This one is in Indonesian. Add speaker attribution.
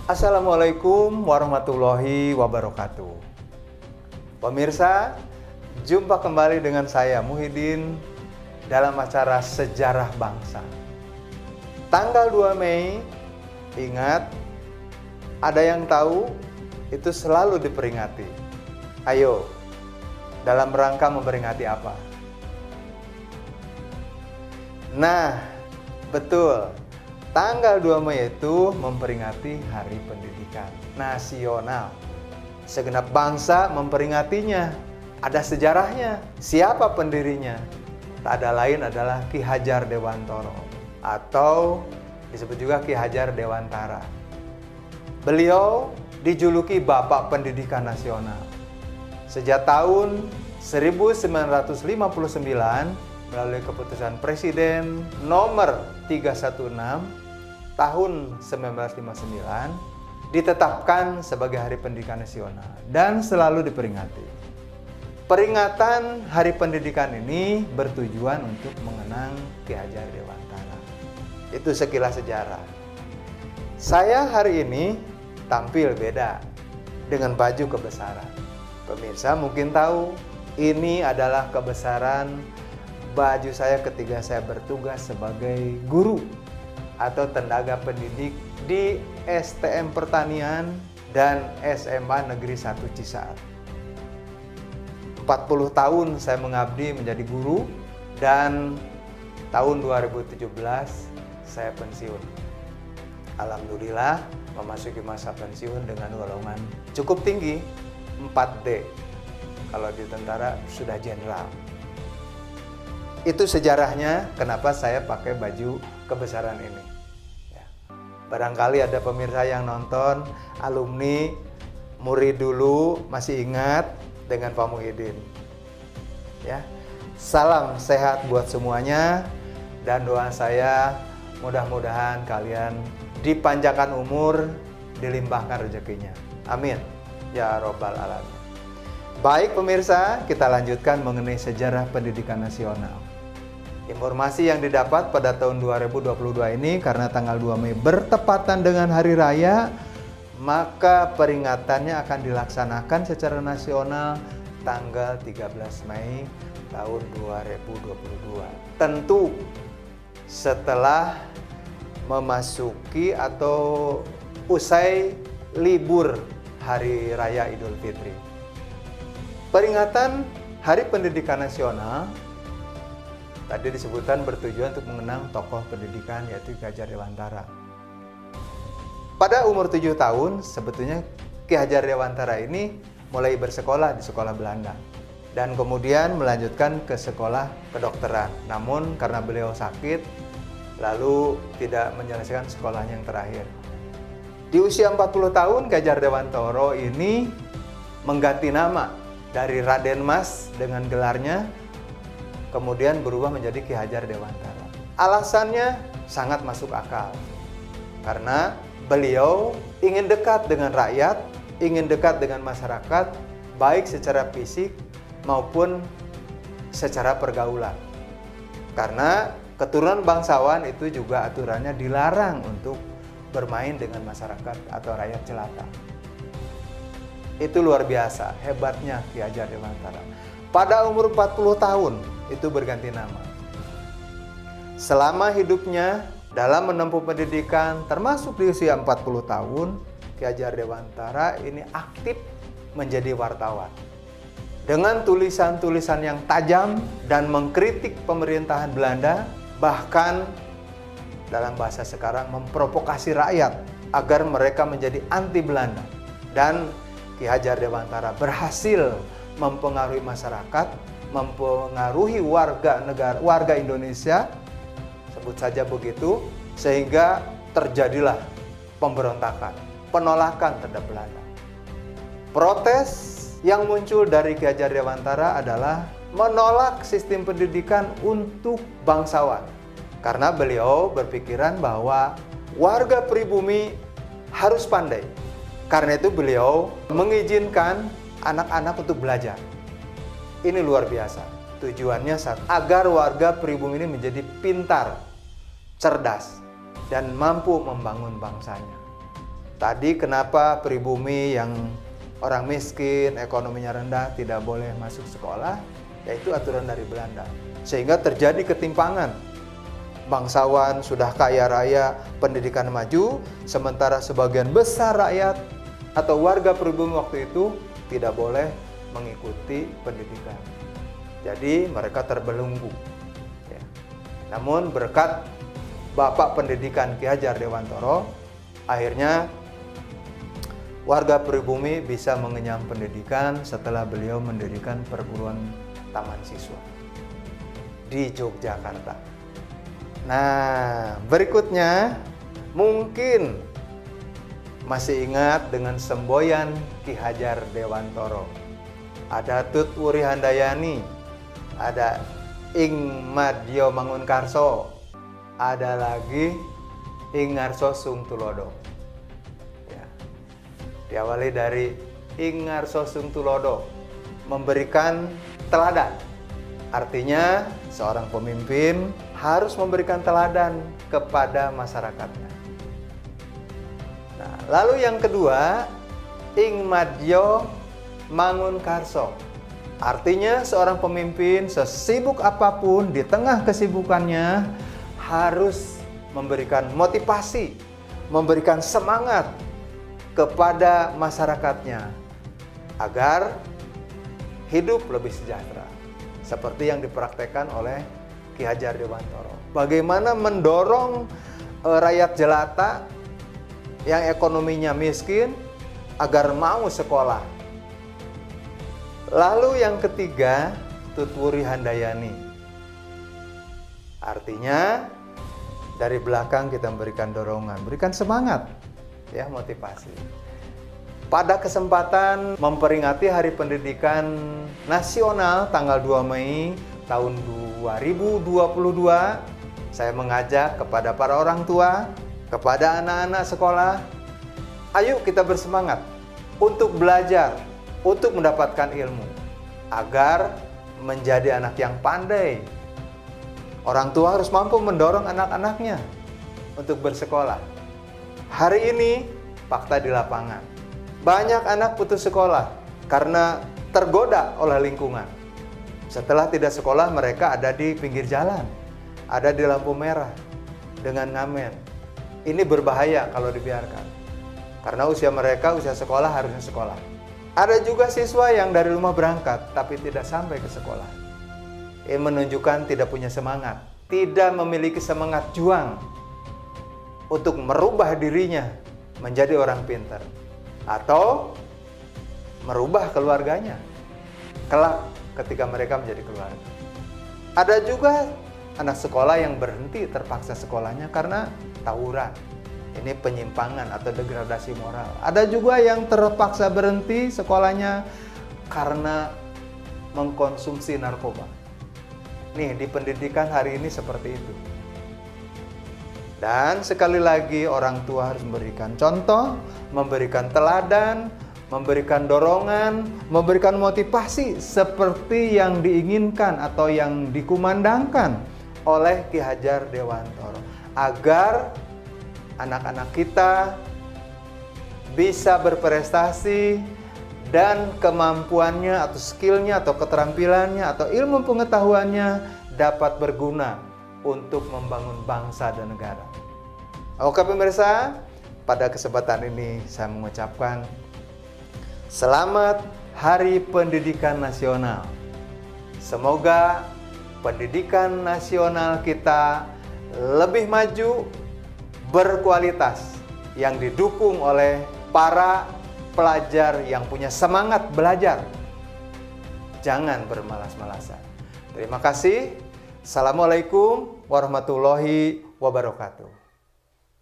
Speaker 1: Assalamualaikum warahmatullahi wabarakatuh. Pemirsa, jumpa kembali dengan saya Muhyiddin dalam acara Sejarah Bangsa. Tanggal 2 Mei, ingat, ada yang tahu itu selalu diperingati. Ayo, dalam rangka memperingati apa? Nah, betul. Tanggal 2 Mei itu memperingati Hari Pendidikan Nasional. Segenap bangsa memperingatinya. Ada sejarahnya. Siapa pendirinya? Tak ada lain adalah Ki Hajar Dewantara atau disebut juga Ki Hajar Dewantara. Beliau dijuluki Bapak Pendidikan Nasional. Sejak tahun 1959 melalui keputusan Presiden nomor 316 tahun 1959 ditetapkan sebagai Hari Pendidikan Nasional dan selalu diperingati. Peringatan Hari Pendidikan ini bertujuan untuk mengenang Ki Hajar Dewantara. Itu sekilas sejarah. Saya hari ini tampil beda dengan baju kebesaran. Pemirsa mungkin tahu, ini adalah kebesaran baju saya ketika saya bertugas sebagai guru atau tenaga pendidik di STM Pertanian dan SMA Negeri 1 Cisaat. 40 tahun saya mengabdi menjadi guru dan tahun 2017 saya pensiun. Alhamdulillah memasuki masa pensiun dengan golongan cukup tinggi, 4D. Kalau di tentara sudah jenderal. Itu sejarahnya kenapa saya pakai baju kebesaran ini. Ya. Barangkali ada pemirsa yang nonton, alumni, murid dulu masih ingat dengan Pak Muhyiddin. Ya. Salam sehat buat semuanya dan doa saya mudah-mudahan kalian dipanjangkan umur, dilimpahkan rezekinya. Amin. Ya Robbal Alamin. Baik pemirsa, kita lanjutkan mengenai sejarah pendidikan nasional. Informasi yang didapat pada tahun 2022 ini karena tanggal 2 Mei bertepatan dengan hari raya, maka peringatannya akan dilaksanakan secara nasional tanggal 13 Mei tahun 2022. Tentu setelah memasuki atau usai libur Hari Raya Idul Fitri. Peringatan Hari Pendidikan Nasional tadi disebutkan bertujuan untuk mengenang tokoh pendidikan yaitu Ki Hajar Dewantara. Pada umur 7 tahun sebetulnya Ki Hajar Dewantara ini mulai bersekolah di sekolah Belanda dan kemudian melanjutkan ke sekolah kedokteran. Namun karena beliau sakit lalu tidak menyelesaikan sekolahnya yang terakhir. Di usia 40 tahun Ki Hajar Dewantara ini mengganti nama dari Raden Mas dengan gelarnya kemudian berubah menjadi Ki Hajar Dewantara. Alasannya sangat masuk akal. Karena beliau ingin dekat dengan rakyat, ingin dekat dengan masyarakat, baik secara fisik maupun secara pergaulan. Karena keturunan bangsawan itu juga aturannya dilarang untuk bermain dengan masyarakat atau rakyat jelata. Itu luar biasa, hebatnya Ki Hajar Dewantara. Pada umur 40 tahun, itu berganti nama. Selama hidupnya dalam menempuh pendidikan, termasuk di usia 40 tahun, Ki Hajar Dewantara ini aktif menjadi wartawan. Dengan tulisan-tulisan yang tajam dan mengkritik pemerintahan Belanda, bahkan dalam bahasa sekarang memprovokasi rakyat agar mereka menjadi anti Belanda. Dan Ki Hajar Dewantara berhasil mempengaruhi masyarakat, mempengaruhi warga Indonesia, sebut saja begitu, sehingga terjadilah pemberontakan, penolakan terhadap Belanda. Protes yang muncul dari Ki Hajar Dewantara adalah menolak sistem pendidikan untuk bangsawan. Karena beliau berpikiran bahwa warga pribumi harus pandai. Karena itu beliau mengizinkan anak-anak untuk belajar. Ini luar biasa. Tujuannya agar warga pribumi ini menjadi pintar, cerdas, dan mampu membangun bangsanya. Tadi kenapa pribumi yang orang miskin, ekonominya rendah tidak boleh masuk sekolah? Yaitu aturan dari Belanda. Sehingga terjadi ketimpangan. Bangsawan sudah kaya raya, pendidikan maju, sementara sebagian besar rakyat atau warga pribumi waktu itu tidak boleh mengikuti pendidikan. Jadi mereka terbelenggu. Ya. Namun berkat Bapak Pendidikan Ki Hajar Dewantoro, akhirnya warga pribumi bisa mengenyam pendidikan setelah beliau mendirikan perguruan taman siswa di Yogyakarta. Nah, berikutnya mungkin masih ingat dengan semboyan Ki Hajar Dewantoro. Ada Tut Wuri Handayani, ada Ing Madyo Mangunkarso, ada lagi Ing Ngarso Sung Tulodo. Ya. Diawali dari Ing Ngarso Sung Tulodo, memberikan teladan. Artinya seorang pemimpin harus memberikan teladan kepada masyarakatnya. Nah, lalu yang kedua, Ing Madyo Mangunkarso. Artinya seorang pemimpin sesibuk apapun di tengah kesibukannya harus memberikan motivasi, memberikan semangat kepada masyarakatnya agar hidup lebih sejahtera. Seperti yang dipraktekkan oleh Ki Hajar Dewantoro. Bagaimana mendorong rakyat jelata yang ekonominya miskin agar mau sekolah. Lalu yang ketiga, Tut Wuri Handayani. Artinya dari belakang kita memberikan dorongan, berikan semangat, ya, motivasi. Pada kesempatan memperingati Hari Pendidikan Nasional tanggal 2 Mei tahun 2022, saya mengajak kepada para orang tua, kepada anak-anak sekolah, ayo kita bersemangat untuk belajar, untuk mendapatkan ilmu, agar menjadi anak yang pandai. Orang tua harus mampu mendorong anak-anaknya untuk bersekolah. Hari ini, fakta di lapangan. Banyak anak putus sekolah karena tergoda oleh lingkungan. Setelah tidak sekolah, mereka ada di pinggir jalan, ada di lampu merah dengan ngamen. Ini berbahaya kalau dibiarkan. Karena usia mereka, usia sekolah, harusnya sekolah. Ada juga siswa yang dari rumah berangkat, tapi tidak sampai ke sekolah. Ini menunjukkan tidak punya semangat, tidak memiliki semangat juang untuk merubah dirinya menjadi orang pintar. Atau merubah keluarganya kelak ketika mereka menjadi keluarga. Ada juga anak sekolah yang berhenti terpaksa sekolahnya karena tawuran. Ini penyimpangan atau degradasi moral. Ada juga yang terpaksa berhenti sekolahnya karena mengkonsumsi narkoba. Nih, di pendidikan hari ini seperti itu. Dan sekali lagi orang tua harus memberikan contoh, memberikan teladan, memberikan dorongan, memberikan motivasi seperti yang diinginkan atau yang dikumandangkan oleh Ki Hajar Dewantoro. Agar anak-anak kita bisa berprestasi dan kemampuannya atau skillnya atau keterampilannya atau ilmu pengetahuannya dapat berguna untuk membangun bangsa dan negara. Oke pemirsa, pada kesempatan ini saya mengucapkan selamat Hari Pendidikan Nasional. Semoga pendidikan nasional kita lebih maju, berkualitas, yang didukung oleh para pelajar yang punya semangat belajar. Jangan bermalas-malasan. Terima kasih. Assalamualaikum warahmatullahi wabarakatuh.